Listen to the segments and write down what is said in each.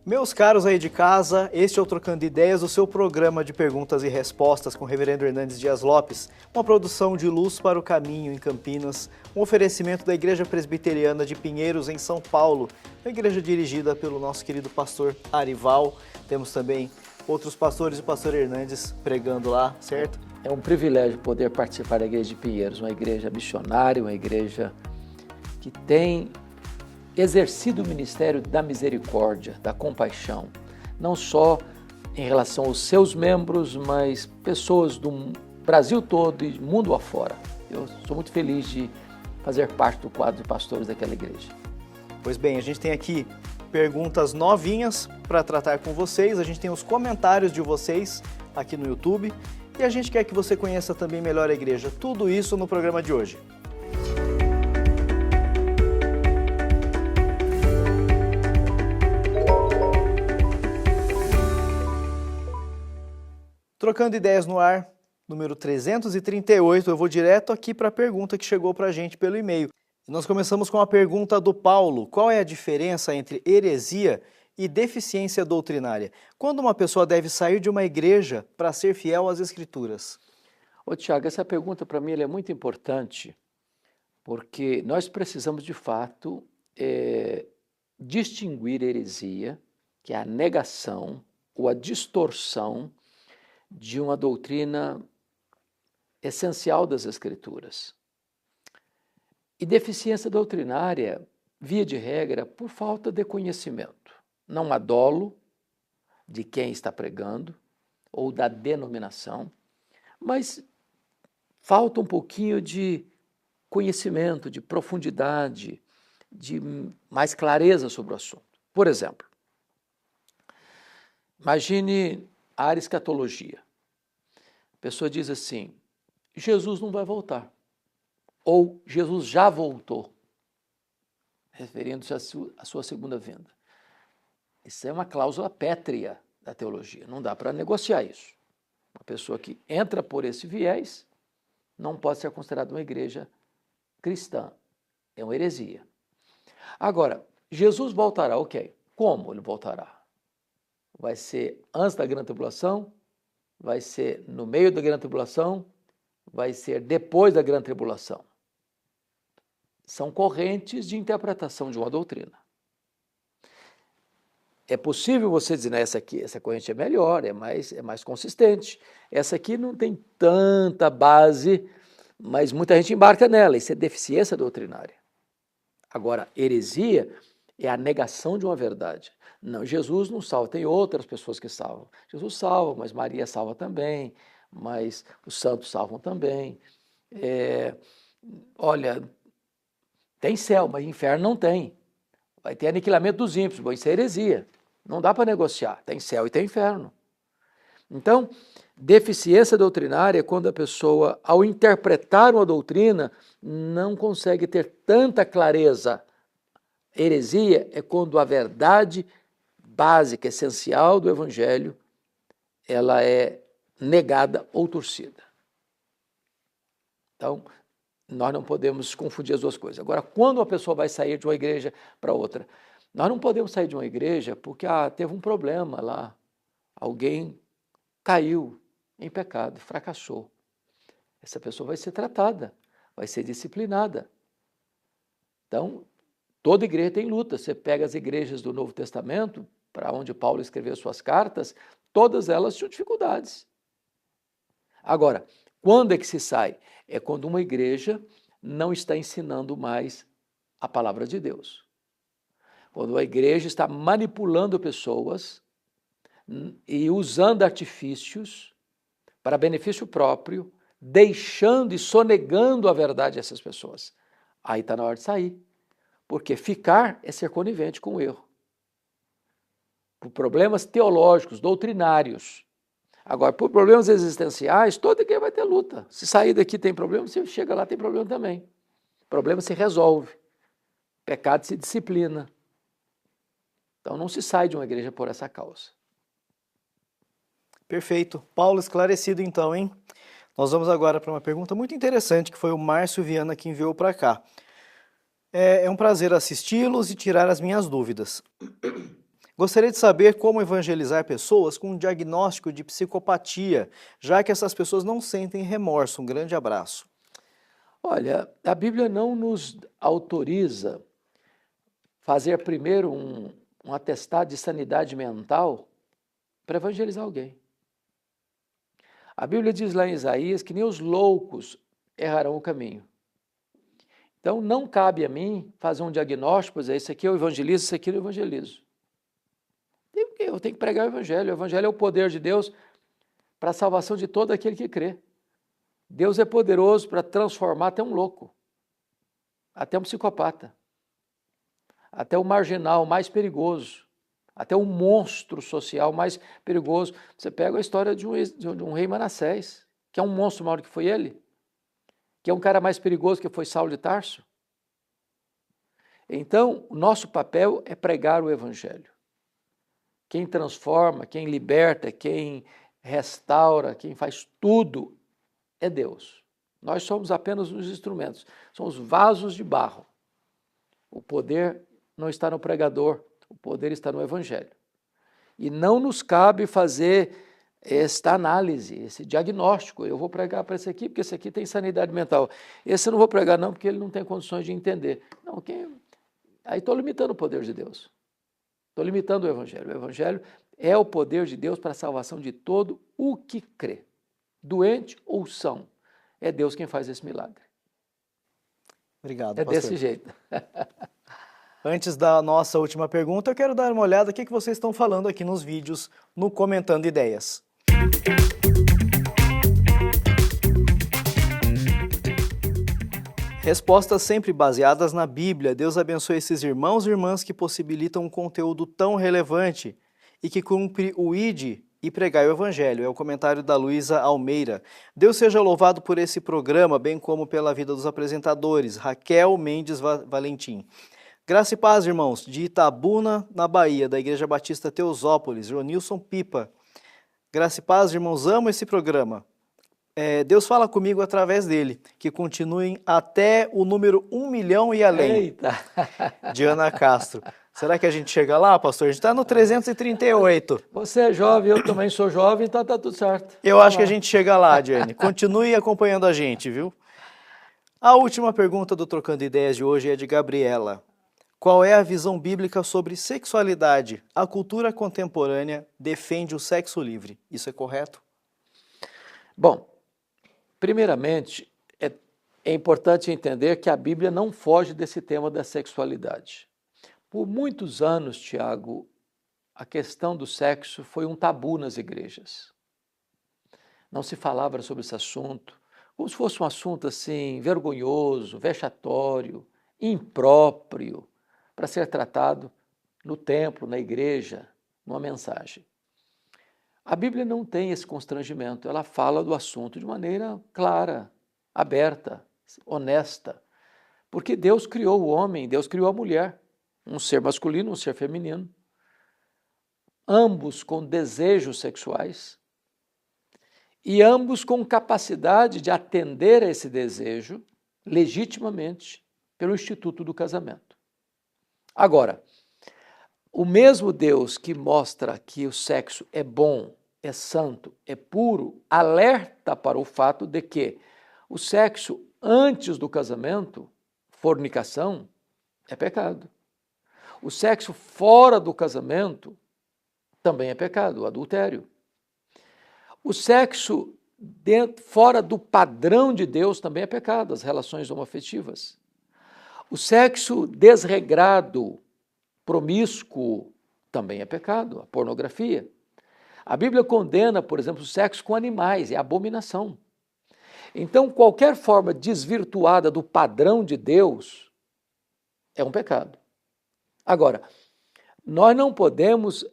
Meus caros aí de casa, este é o Trocando Ideias, o seu programa de perguntas e respostas com o Reverendo Hernandes Dias Lopes, uma produção de Luz para o Caminho em Campinas, um oferecimento da Igreja Presbiteriana de Pinheiros em São Paulo, uma igreja dirigida pelo nosso querido pastor Arival. Temos também outros pastores e o pastor Hernandes pregando lá, certo? É um privilégio poder participar da Igreja de Pinheiros, uma igreja missionária, uma igreja que tem exercido o ministério da misericórdia, da compaixão, não só em relação aos seus membros, mas pessoas do Brasil todo e mundo afora. Eu sou muito feliz de fazer parte do quadro de pastores daquela igreja. Pois bem, a gente tem aqui perguntas novinhas para tratar com vocês, a gente tem os comentários de vocês aqui no YouTube e a gente quer que você conheça também melhor a igreja. Tudo isso no programa de hoje. Trocando Ideias no Ar, número 338, eu vou direto aqui para a pergunta que chegou para a gente pelo e-mail. Nós começamos com a pergunta do Paulo: qual é a diferença entre heresia e deficiência doutrinária? Quando uma pessoa deve sair de uma igreja para ser fiel às Escrituras? Ô Tiago, essa pergunta para mim é muito importante, porque nós precisamos de fato distinguir heresia, que é a negação ou a distorção de uma doutrina essencial das Escrituras. E deficiência doutrinária, via de regra, por falta de conhecimento. Não há dolo de quem está pregando ou da denominação, mas falta um pouquinho de conhecimento, de profundidade, de mais clareza sobre o assunto. Por exemplo, imagine a escatologia. A pessoa diz assim: Jesus não vai voltar, ou Jesus já voltou, referindo-se à sua segunda vinda. Isso é uma cláusula pétrea da teologia, não dá para negociar isso. Uma pessoa que entra por esse viés não pode ser considerada uma igreja cristã, é uma heresia. Agora, Jesus voltará, ok. Como ele voltará? Vai ser antes da grande tribulação? Vai ser no meio da grande tribulação? Vai ser depois da grande tribulação? São correntes de interpretação de uma doutrina. É possível você dizer, essa corrente é melhor, é mais consistente. Essa aqui não tem tanta base, mas muita gente embarca nela. Isso é deficiência doutrinária. Agora, heresia é a negação de uma verdade. Não, Jesus não salva, tem outras pessoas que salvam. Jesus salva, mas Maria salva também, mas os santos salvam também. Olha, tem céu, mas inferno não tem. Vai ter aniquilamento dos ímpios, bom, isso é heresia. Não dá para negociar, tem céu e tem inferno. Então, deficiência doutrinária é quando a pessoa, ao interpretar uma doutrina, não consegue ter tanta clareza. Heresia é quando a verdade básica, essencial do Evangelho, ela é negada ou torcida. Então, nós não podemos confundir as duas coisas. Agora, quando a pessoa vai sair de uma igreja para outra, nós não podemos sair de uma igreja porque teve um problema lá, alguém caiu em pecado, fracassou. Essa pessoa vai ser tratada, vai ser disciplinada. Então, toda igreja tem luta. Você pega as igrejas do Novo Testamento, para onde Paulo escreveu suas cartas, todas elas tinham dificuldades. Agora, quando é que se sai? É quando uma igreja não está ensinando mais a palavra de Deus. Quando a igreja está manipulando pessoas e usando artifícios para benefício próprio, deixando e sonegando a verdade a essas pessoas. Aí está na hora de sair. Porque ficar é ser conivente com o erro. Por problemas teológicos, doutrinários. Agora, por problemas existenciais, toda igreja vai ter luta. Se sair daqui tem problema, se chega lá tem problema também. O problema se resolve. Pecado se disciplina. Então não se sai de uma igreja por essa causa. Perfeito. Paulo, esclarecido então, hein? Nós vamos agora para uma pergunta muito interessante que foi o Márcio Viana que enviou para cá. É um prazer assisti-los e tirar as minhas dúvidas. Gostaria de saber como evangelizar pessoas com um diagnóstico de psicopatia, já que essas pessoas não sentem remorso. Um grande abraço. Olha, a Bíblia não nos autoriza fazer primeiro um atestado de sanidade mental para evangelizar alguém. A Bíblia diz lá em Isaías que nem os loucos errarão o caminho. Então, não cabe a mim fazer um diagnóstico, dizer, isso aqui eu evangelizo, isso aqui eu evangelizo. Eu tenho que pregar o Evangelho. O Evangelho é o poder de Deus para a salvação de todo aquele que crê. Deus é poderoso para transformar até um louco, até um psicopata, até o marginal mais perigoso, até o monstro social mais perigoso. Você pega a história de um rei Manassés, que é um monstro maior que foi ele, que é um cara mais perigoso que foi Saulo de Tarso. Então, o nosso papel é pregar o Evangelho. Quem transforma, quem liberta, quem restaura, quem faz tudo é Deus. Nós somos apenas os instrumentos, somos vasos de barro. O poder não está no pregador, o poder está no Evangelho. E não nos cabe fazer esta análise, esse diagnóstico. Eu vou pregar para esse aqui, porque esse aqui tem sanidade mental. Esse eu não vou pregar não, porque ele não tem condições de entender. Não, aí estou limitando o poder de Deus. Estou limitando o Evangelho. O Evangelho é o poder de Deus para a salvação de todo o que crê. Doente ou são. É Deus quem faz esse milagre. Obrigado, pastor. É pastor. Desse jeito. Antes da nossa última pergunta, eu quero dar uma olhada no que vocês estão falando aqui nos vídeos, no Comentando Ideias. Respostas sempre baseadas na Bíblia. Deus abençoe esses irmãos e irmãs que possibilitam um conteúdo tão relevante e que cumpre o ID e pregar o Evangelho. É o comentário da Luísa Almeida. Deus seja louvado por esse programa, bem como pela vida dos apresentadores, Raquel Mendes Valentim. Graça e paz, irmãos, de Itabuna, na Bahia, da Igreja Batista Teosópolis, Ronilson Pipa. Graça e paz, irmãos, amo esse programa. Deus fala comigo através dele, que continuem até o número 1 milhão e além. Eita! Diana Castro. Será que a gente chega lá, pastor? A gente está no 338. Você é jovem, eu também sou jovem, então está tudo certo. Eu acho que a gente chega lá, Diane. Continue acompanhando a gente, viu? A última pergunta do Trocando Ideias de hoje é de Gabriela. Qual é a visão bíblica sobre sexualidade? A cultura contemporânea defende o sexo livre. Isso é correto? Bom, primeiramente, é importante entender que a Bíblia não foge desse tema da sexualidade. Por muitos anos, Tiago, a questão do sexo foi um tabu nas igrejas. Não se falava sobre esse assunto, como se fosse um assunto assim, vergonhoso, vexatório, impróprio, para ser tratado no templo, na igreja, numa mensagem. A Bíblia não tem esse constrangimento, ela fala do assunto de maneira clara, aberta, honesta, porque Deus criou o homem, Deus criou a mulher, um ser masculino, um ser feminino, ambos com desejos sexuais e ambos com capacidade de atender a esse desejo legitimamente pelo instituto do casamento. Agora, o mesmo Deus que mostra que o sexo é bom, é santo, é puro, alerta para o fato de que o sexo antes do casamento, fornicação, é pecado. O sexo fora do casamento também é pecado, o adultério. O sexo fora do padrão de Deus também é pecado, as relações homoafetivas. O sexo desregrado, promíscuo, também é pecado, a pornografia. A Bíblia condena, por exemplo, o sexo com animais, é abominação. Então, qualquer forma desvirtuada do padrão de Deus é um pecado. Agora, nós não podemos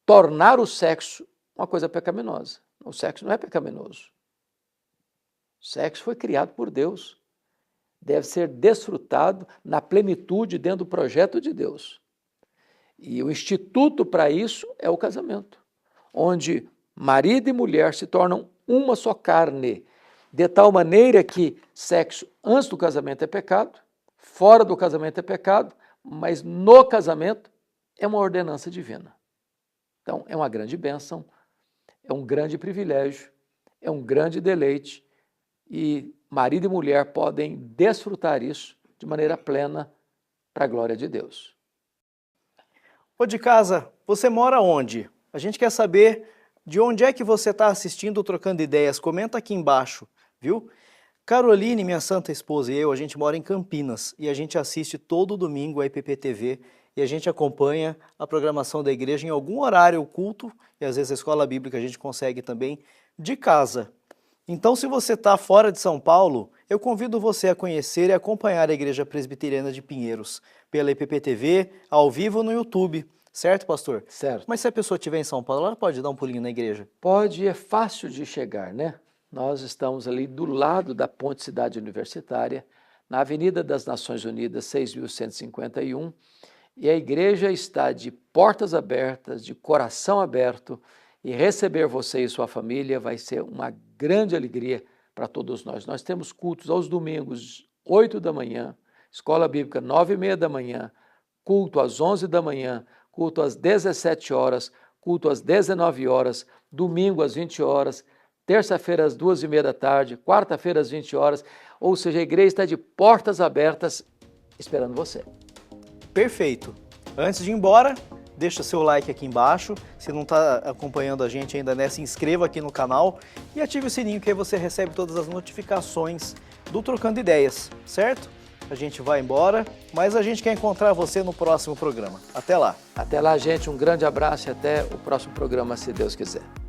tornar o sexo uma coisa pecaminosa. O sexo não é pecaminoso. O sexo foi criado por Deus. Deve ser desfrutado na plenitude dentro do projeto de Deus. E o instituto para isso é o casamento, onde marido e mulher se tornam uma só carne, de tal maneira que sexo antes do casamento é pecado, fora do casamento é pecado, mas no casamento é uma ordenança divina. Então, é uma grande bênção, é um grande privilégio, é um grande deleite e marido e mulher podem desfrutar isso de maneira plena para a glória de Deus. Ô de casa, você mora onde? A gente quer saber de onde é que você está assistindo o Trocando Ideias. Comenta aqui embaixo, viu? Caroline, minha santa esposa, e eu, a gente mora em Campinas e a gente assiste todo domingo a IPP-TV e a gente acompanha a programação da igreja em algum horário, o culto, e às vezes a escola bíblica a gente consegue também, de casa. Então, se você está fora de São Paulo, eu convido você a conhecer e acompanhar a Igreja Presbiteriana de Pinheiros pela IPP-TV, ao vivo no YouTube. Certo, pastor? Certo. Mas se a pessoa estiver em São Paulo, ela pode dar um pulinho na igreja? Pode, é fácil de chegar, né? Nós estamos ali do lado da Ponte Cidade Universitária, na Avenida das Nações Unidas, 6.151, e a igreja está de portas abertas, de coração aberto, e receber você e sua família vai ser uma grande alegria para todos nós. Nós temos cultos aos domingos, 8 da manhã, escola bíblica, 9:30 da manhã, culto às 11 da manhã, culto às 17 horas, culto às 19 horas, domingo às 20 horas, terça-feira às 2:30 da tarde, quarta-feira às 20 horas, ou seja, a igreja está de portas abertas esperando você. Perfeito. Antes de ir embora, deixa seu like aqui embaixo. Se não está acompanhando a gente ainda, né, se inscreva aqui no canal e ative o sininho que aí você recebe todas as notificações do Trocando Ideias, certo? A gente vai embora, mas a gente quer encontrar você no próximo programa. Até lá. Até lá, gente. Um grande abraço e até o próximo programa, se Deus quiser.